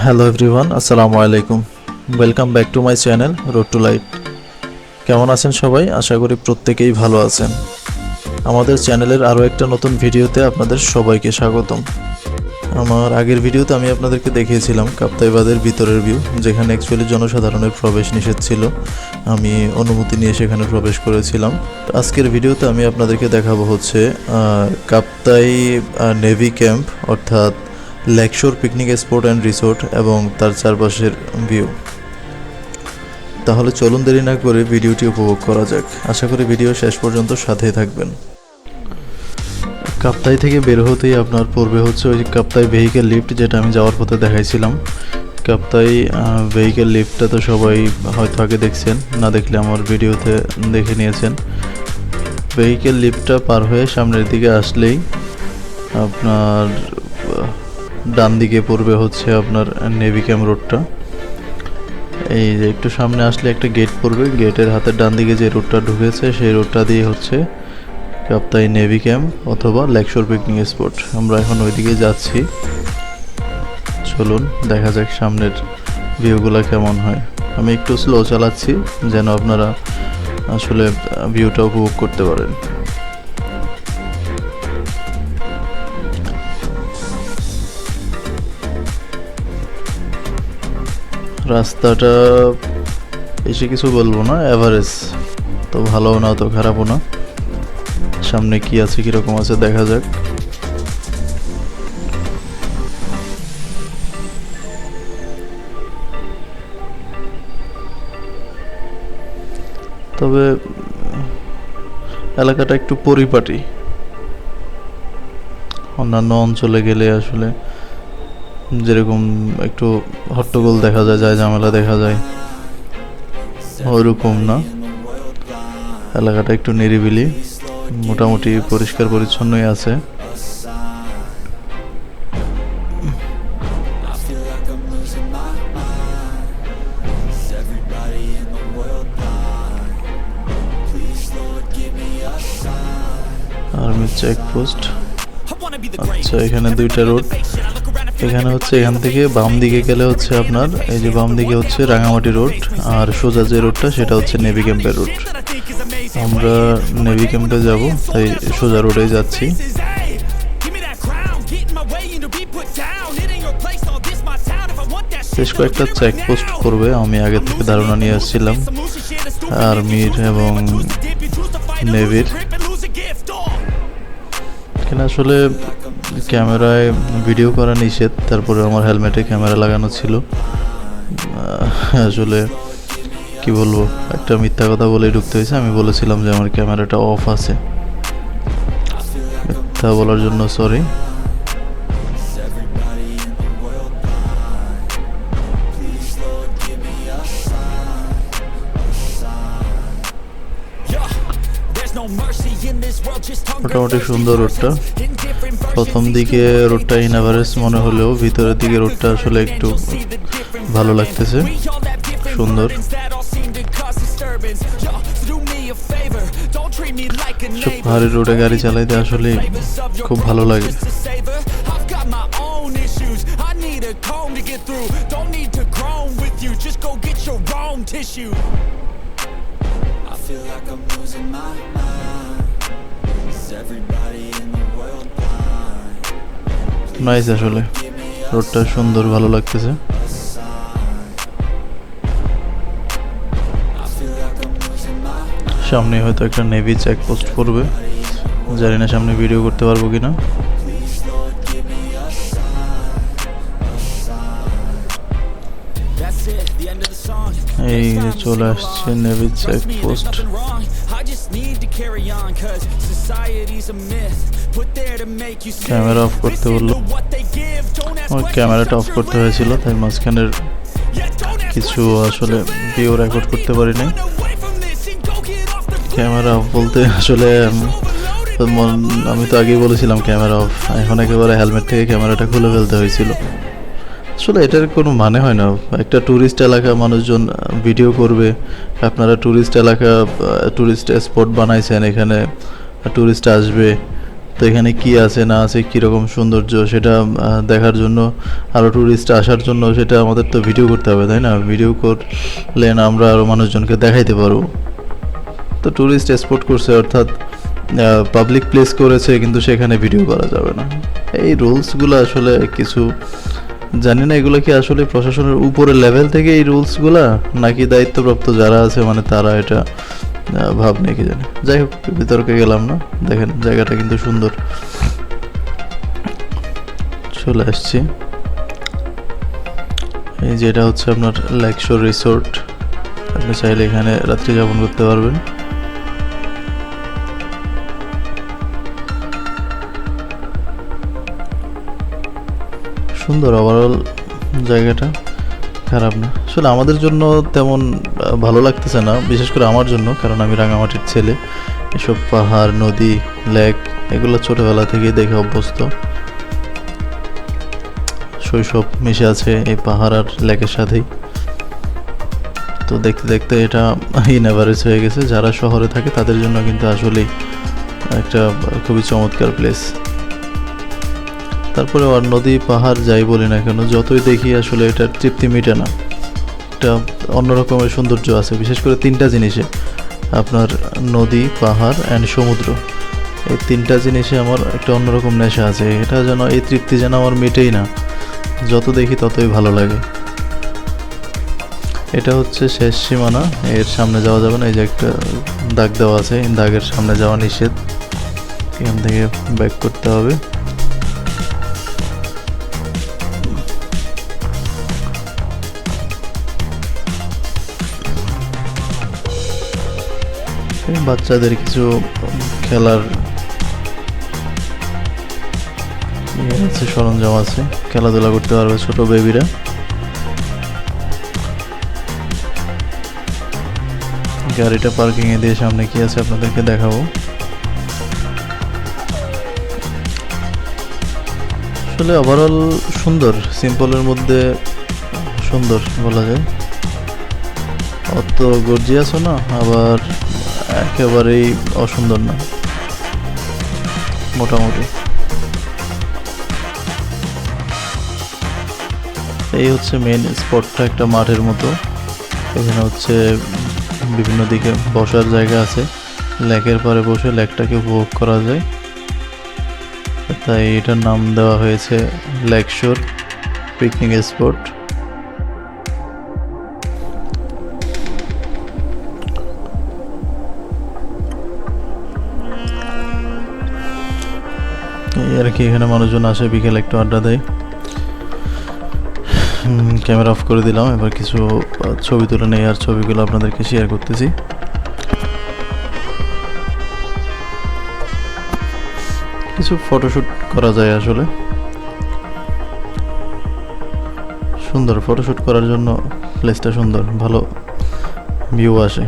Hello everyone, আসসালামু আলাইকুম। Welcome back to my channel road to light. কেমন আছেন সবাই? আশা করি প্রত্যেকেই ভালো আছেন। আমাদের চ্যানেলের আরও একটা নতুন ভিডিওতে আপনাদের সবাইকে স্বাগতম। আমার আগের ভিডিওতে আমি আপনাদেরকে দেখিয়েছিলাম কাপ্তাই বাঁধের ভিতরের ভিউ, যেখানে অ্যাকচুয়ালি জনসাধারণের প্রবেশ নিষেধ ছিল। আমি অনুমতি নিয়ে সেখানে প্রবেশ করেছিলাম। আজকের ভিডিওতে আমি আপনাদেরকে দেখাবো হচ্ছে কাপ্তাই নেভি ক্যাম্প, অর্থাৎ Lakeshore picnic spot and resort এবং তার চারপাশের ভিউ। তাহলে চলুন দেরি না করে ভিডিওটি উপভোগ করা যাক। আশা করি ভিডিও শেষ পর্যন্ত সাথেই থাকবেন। কাপ্তাই থেকে বের হতেই আপনার পূর্বে হচ্ছে ওই কাপ্তাই ভেহিক্যাল লিফট, যেটা আমি যাওয়ার পথে দেখাইছিলাম। কাপ্তাই ভেহিক্যাল লিফটটা তো সবাই হয়তো আগে দেখছেন, না দেখলে আমার ভিডিওতে দেখে নিয়েছেন। ভেহিক্যাল লিফটটা পার হয়ে সামনের দিকে আসলেই আপনার ডান দিকে পড়বে হচ্ছে আপনার নেভি ক্যাম্প রোডটা। এই যে একটু সামনে আসলে একটা গেট পড়বে, গেটের হাতের ডান দিকে যে রোডটা ঢুকেছে সেই রোডটা দিয়ে হচ্ছে কাপ্তাই নেভি ক্যাম্প অথবা লেকশোর পিকনিক স্পট। আমরা এখন ওইদিকে যাচ্ছি, চলুন দেখা যাক সামনের ভিউগুলো কেমন হয়। আমি একটু স্লো চালাচ্ছি যেন আপনারা আসলে ভিউটা উপভোগ করতে পারেন। রাস্তাটা বেশি কিছু বলবো না, অ্যাভারেজ, তো ভালোও না তো খারাপও না। সামনে কি আছে কীরকম আছে দেখা যাক। তবে এলাকাটা একটু পরিপাটি, অন্যান্য অঞ্চলে গেলে আসলে যেরকম একটু হট্টগোল দেখা যায়, ঝামেলা দেখা যায়, ওইরকম না। এলাকাটা একটু নিরিবিলি, মোটামুটি পরিষ্কার পরিচ্ছন্নই আছে। Army checkpost. আচ্ছা, এখানে দুইটা রোড। এখানে হচ্ছে এখান থেকে বাম দিকে গেলে হচ্ছে আপনার এই যে বাম দিকে হচ্ছে রাঙামাটি রোড, আর সোজা যে রোডটা সেটা হচ্ছে নেভি ক্যাম্পের রোড। আমরা নেভি ক্যাম্পে যাব, তাই সোজা রোডে যাচ্ছি। বেশ কয়েকটা চেকপোস্ট করবে, আমি আগে থেকে ধারণা নিয়ে আসছিলাম আর্মির এবং নেভির। এখানে আসলে ক্যামেরায় ভিডিও করা নিষেধ, তারপরে আমার হেলমেটে ক্যামেরা লাগানো ছিল। আসলে কি বলবো, একটা মিথ্যা কথা বলে ঢুকতে হয়েছে। আমি বলেছিলাম যে আমার ক্যামেরাটা অফ আছে, মিথ্যা বলার জন্য সরি। মোটামুটি সুন্দর রোডটা। প্রথম দিকে রোডটা ইনএভারেজ মনে হলেও ভিতরের দিকে রোডটা আসলে একটু ভালো লাগতেছে, সুন্দর। পাহাড়ি রোডে গাড়ি চালাইতে আসলে খুব ভালো লাগে। নাইস, আসলে রোডটা সুন্দর, ভালো লাগতেছে। সামনে হয়তো একটা নেভি চেকপোস্ট পড়বে, জানি না সামনে ভিডিও করতে পারবো কিনা। এই যে চলে আসছে নেভি চেকপোস্ট। ক্যামেরা অফ করতে বললো, আমার ক্যামেরাটা অফ করতে হয়েছিল, তাই মাঝখানের কিছু আসলে ভিডিও রেকর্ড করতে পারি নাই। ক্যামেরা অফ বলতে আসলে আমি তো আগেই বলেছিলাম ক্যামেরা অফ, এখন একেবারে হেলমেট থেকে ক্যামেরাটা খুলে ফেলতে হয়েছিল। আসলে এটার কোনো মানে হয় না। একটা ট্যুরিস্ট এলাকা, মানুষজন ভিডিও করবে, আপনারা ট্যুরিস্ট এলাকা, ট্যুরিস্ট স্পট বানাইছেন, এখানে ট্যুরিস্ট আসবে, তো এখানে কি আছে না আছে, কীরকম সৌন্দর্য সেটা দেখার জন্য, আরও ট্যুরিস্ট আসার জন্য সেটা আমাদের তো ভিডিও করতে হবে, তাই না? ভিডিও করলে না আমরা আরও মানুষজনকে দেখাইতে পারবো। তো ট্যুরিস্ট স্পট করছে অর্থাৎ পাবলিক প্লেস করেছে, কিন্তু সেখানে ভিডিও করা যাবে না। এই রুলসগুলো আসলে কিছু জানি না, এগুলো কি আসলে প্রশাসনের উপরের লেভেল থেকে এই রুলসগুলা, নাকি দায়িত্বপ্রাপ্ত যারা আছে মানে তারা এটা ভাব নেই, কি জানি। যাই হোক, বিতর্কে গেলাম না। দেখেন জায়গাটা কিন্তু সুন্দর। চলে আসছি, এই যে এটা হচ্ছে আপনার লেকশোর রিসোর্ট। আপনি চাইলে এখানে রাত্রি যাপন করতে পারবেন। সুন্দর, ওভারঅল জায়গাটা খারাপ না। আসলে আমাদের জন্য তেমন ভালো লাগতেছে না, বিশেষ করে আমার জন্য, কারণ আমি রাঙামাটির ছেলে। এসব পাহাড়, নদী, লেক এগুলো ছোটোবেলা থেকেই দেখে অভ্যস্ত। শৈশব মিশে আছে এই পাহাড় আর লেকের সাথেই। তো দেখতে দেখতে এটা ইনএভারেজ হয়ে গেছে। যারা শহরে থাকে তাদের জন্য কিন্তু আসলেই একটা খুবই চমৎকার প্লেস। তারপরে আর নদী, পাহাড় যাই বলি না কেন, যতই দেখি আসলে এটার তৃপ্তি মিটে না। একটা অন্যরকমের সৌন্দর্য আছে, বিশেষ করে তিনটা জিনিসে, আপনার নদী, পাহাড় অ্যান্ড সমুদ্র। এই তিনটা জিনিসে আমার একটা অন্যরকম নেশা আছে। এটা যেন, এই তৃপ্তি যেন আমার মেটেই না, যত দেখি ততই ভালো লাগে। এটা হচ্ছে শেষ সীমানা, এর সামনে যাওয়া যাবে না। এই যে একটা দাগ দেওয়া আছে, এই দাগের সামনে যাওয়া নিষেধ। এখান থেকে ব্যাক করতে হবে। বাচ্চাদের কিছু খেলার আছে, সরঞ্জাম আছে, খেলাধুলা করতে পারবে ছোট বেবিরা। গাড়িটা পার্কিংয়ে দিয়ে সামনে কি আছে আপনাদেরকে দেখাবো। আসলে ওভারঅল সুন্দর, সিম্পলের মধ্যে সুন্দর বলা যায়। অত গর্জিয়াসও না, আবার একেবারেই অসুন্দর না, মোটামুটি। এই হচ্ছে মেন স্পটটা, একটা মাঠের মতো। এখানে হচ্ছে বিভিন্ন দিকে বসার জায়গা আছে, লেকের পাড়ে বসে লেকটাকে উপভোগ করা যায়। তাই এটার নাম দেওয়া হয়েছে লেকশোর পিকনিক স্পট। এই আর কি, এখানে মানুষজন আসে, বিকেলে একটু আড্ডা দেয়। ক্যামেরা অফ করে দিলাম, এবার কিছু ছবি তুলে নেই, আর ছবিগুলো আপনাদেরকে শেয়ার করতেছি। কিছু ফটোশ্যুট করা যায়, আসলে সুন্দর। ফটোশ্যুট করার জন্য প্লেসটা সুন্দর, ভালো ভিউ আসে।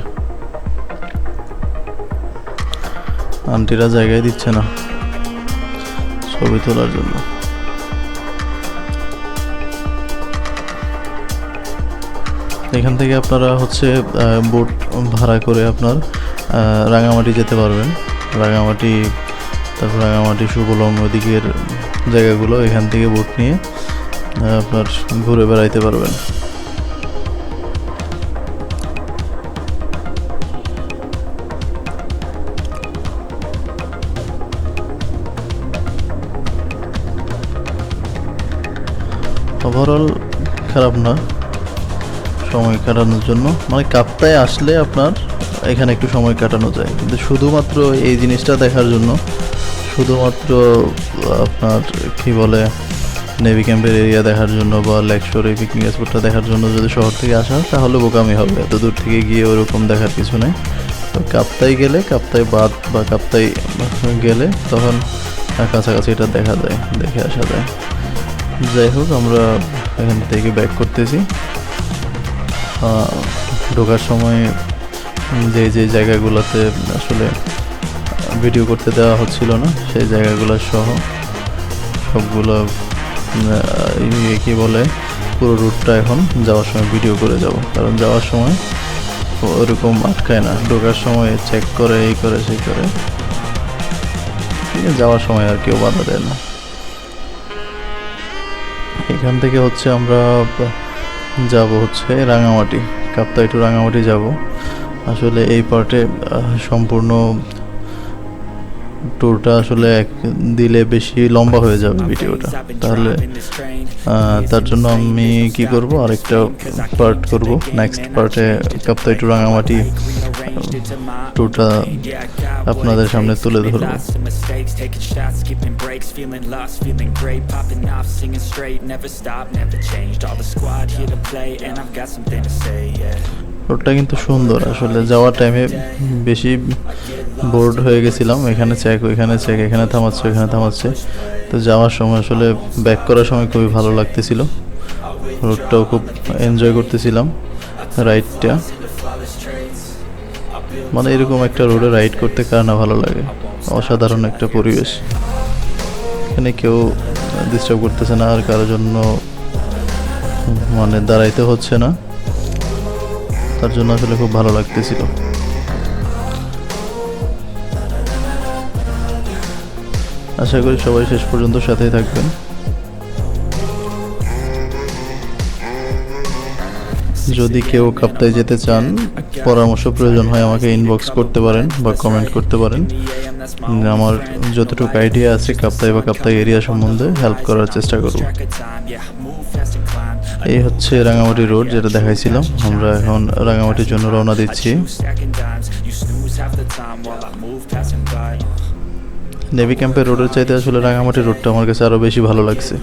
আন্টিরা জায়গায় দিচ্ছে না ছবি তোলার জন্য। এখান থেকে আপনারা হচ্ছে বোট ভাড়া করে আপনার রাঙামাটি যেতে পারবেন। রাঙামাটি, তারপর রাঙামাটি, সুবলং, ওদিকের জায়গাগুলো এখান থেকে বোট নিয়ে আপনার ঘুরে বেড়াইতে পারবেন। ওভারঅল খারাপ না সময় কাটানোর জন্য, মানে কাপ্তায় আসলে আপনার এখানে একটু সময় কাটানো যায়, কিন্তু শুধুমাত্র এই জিনিসটা দেখার জন্য, শুধুমাত্র আপনার কি বলে নেভি ক্যাম্পের এরিয়া দেখার জন্য বা লেকশোর এই পিকনিক স্পটটা দেখার জন্য যদি শহর থেকে আসা হয়, তাহলে বোকামি হবে। এত দূর থেকে গিয়ে ওরকম দেখার কিছু নেই। তো কাপ্তাই গেলে, কাপ্তাই বাদ বা কাপ্তাই গেলে তখন কাছাকাছি এটা দেখা যায়, দেখে আসা যায়। যাই হোক, আমরা এখান থেকে ব্যাক করতেছি। ঢোকার সময় যে যে জায়গাগুলোতে আসলে ভিডিও করতে দেওয়া হচ্ছিল না, সেই জায়গাগুলো সহ সবগুলো কি বলে পুরো রুটটা এখন যাওয়ার সময় ভিডিও করে যাব, কারণ যাওয়ার সময় ওরকম আটকায় না, ঢোকার সময় চেক করে, এই করে সেই করে। যাওয়ার সময় আর কেউ বাধা দেয় না। এখান থেকে হচ্ছে আমরা যাব হচ্ছে রাঙামাটি, কাপ্তাই টু রাঙামাটি যাব। আসলে এই পার্টে সম্পূর্ণ ট্যুরটা আসলে দিলে বেশি লম্বা হয়ে যাবে ভিডিওটা, তাহলে তার জন্য আমি কি করব, আরেকটা পার্ট করব। নেক্সট পার্টে কাপ্তাই টু রাঙামাটি ট্যুরটা আপনাদের সামনে তুলে ধরবো। রোডটা কিন্তু সুন্দর, আসলে যাওয়ার টাইমে বেশি বোর্ড হয়ে গেছিলাম, এখানে চেক ওইখানে চেক, এখানে থামাচ্ছে ওইখানে থামাচ্ছে। তো যাওয়ার সময় আসলে ব্যাক করার সময় খুবই ভালো লাগতেছিল, রোডটাও খুব এনজয় করতেছিলাম রাইডটা। মানে এরকম একটা রোডে রাইড করতে কার না ভালো লাগে, অসাধারণ একটা পরিবেশ। এখানে কেউ ডিস্টার্ব করতেছে না, আর কারোর জন্য মানে দাঁড়াইতে হচ্ছে না, তার জন্য আসলে খুব ভালো লাগতেছিল। আশা করি সবাই শেষ পর্যন্ত সাথেই থাকবেন। যদি কেউ কাপ্তাই যেতে চান, পরামর্শ প্রয়োজন হয়, আমাকে ইনবক্স করতে পারেন বা কমেন্ট করতে পারেন। আমার যতটুকু আইডিয়া আছে কাপ্তাই বা কাপ্তাই এরিয়া সম্বন্ধে হেল্প করার চেষ্টা করব। এই হচ্ছে রাঙামাটি রোড যেটা দেখাইছিলাম। আমরা এখন রাঙামাটির জন্য রওনা দিচ্ছি। নেভি ক্যাম্পের রোডের চাইতে আসলে রাঙামাটি রোডটা আমার কাছে আরো বেশি ভালো লাগছে।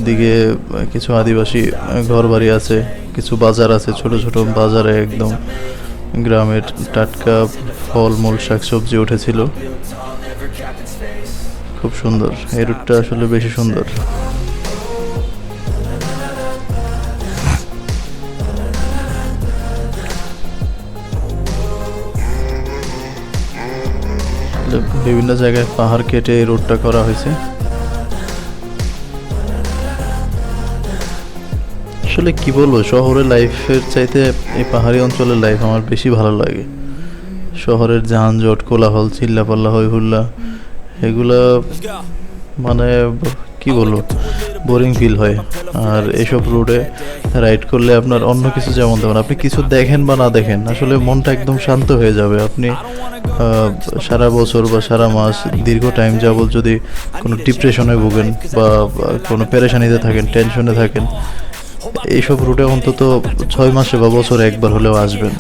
দিকে কিছু আদিবাসী ঘরবাড়ি আছে, কিছু বাজার আছে, ছোট ছোট বাজারে একদম গ্রামের টাটকা ফলমূল শাকসবজি উঠেছিল, খুব সুন্দর। এই রুটটা আসলে বেশি সুন্দর। বিভিন্ন জায়গায় পাহাড় কেটে এই রোডটা করা হয়েছে। আসলে কি বলবো, শহরের লাইফের চাইতে এই পাহাড়ি অঞ্চলের লাইফ আমার বেশি ভালো লাগে। শহরের যানজট, কোলাহল, চিল্লাপাল্লা, হই হুল্লা, এগুলা মানে কি বলবো, বোরিং ফিল হয়। আর এইসব রোডে রাইড করলে আপনার অন্য কিছু, যেমন তেমন আপনি কিছু দেখেন বা না দেখেন, আসলে মনটা একদম শান্ত হয়ে যাবে। আপনি সারা বছর বা সারা মাস দীর্ঘ টাইম যাবত যদি কোনো ডিপ্রেশনে ভোগেন বা কোনো পেরেশানিতে থাকেন, টেনশনে থাকেন, এইসব রুটে অন্তত 6 মাসে বা বছরে একবার হলেও আসবেন।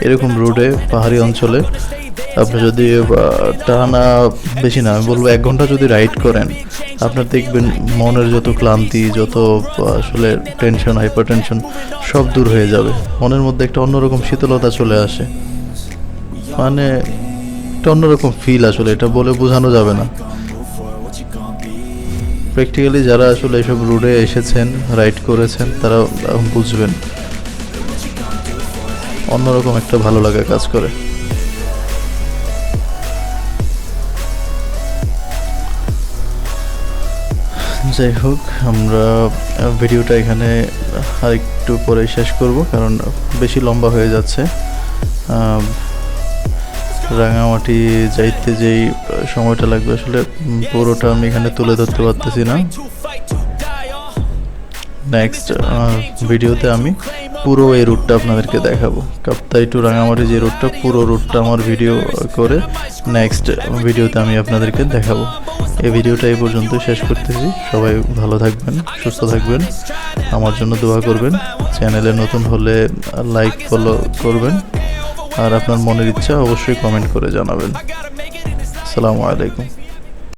এরকম রুটে পাহাড়ি অঞ্চলে আপনি যদি টানা বেশি না, আমি বলবো 1 ঘন্টা যদি রাইড করেন, আপনার দেখবেন মনের যত ক্লান্তি, যত আসলে টেনশন, হাইপার টেনশন সব দূর হয়ে যাবে। মনের মধ্যে একটা অন্যরকম শীতলতা চলে আসে, মানে একটা অন্যরকম ফিল, আসলে এটা বলে বোঝানো যাবে না। প্র্যাকটিক্যালি যারা আসলে এসব রুটে এসেছেন, রাইড করেছেন, তারা বুঝবেন অন্যরকম একটা ভালো লাগা কাজ করে। যাই হোক, আমরা ভিডিওটা এখানে আরেকটু পরে শেষ করব, কারণ বেশি লম্বা হয়ে যাচ্ছে। রাঙামাটি যাইতে যেই সময়টা লাগবে, আসলে পুরোটা আমি এখানে তুলে ধরতে পারতেছি না। নেক্সট ভিডিওতে আমি পুরো এই রুটটা আপনাদেরকে দেখাবো। কাপ্তাই টু রাঙামাটি যে রুটটা, পুরো রুটটা আমার ভিডিও করে নেক্সট ভিডিওতে আমি আপনাদেরকে দেখাবো। এই ভিডিওটা এই পর্যন্ত শেষ করতেছি। সবাই ভালো থাকবেন, সুস্থ থাকবেন, আমার জন্য দোয়া করবেন। চ্যানেলে নতুন হলে লাইক, ফলো করবেন, আর আপনার মনের ইচ্ছা অবশ্যই কমেন্ট করে জানাবেন। আসসালামু আলাইকুম।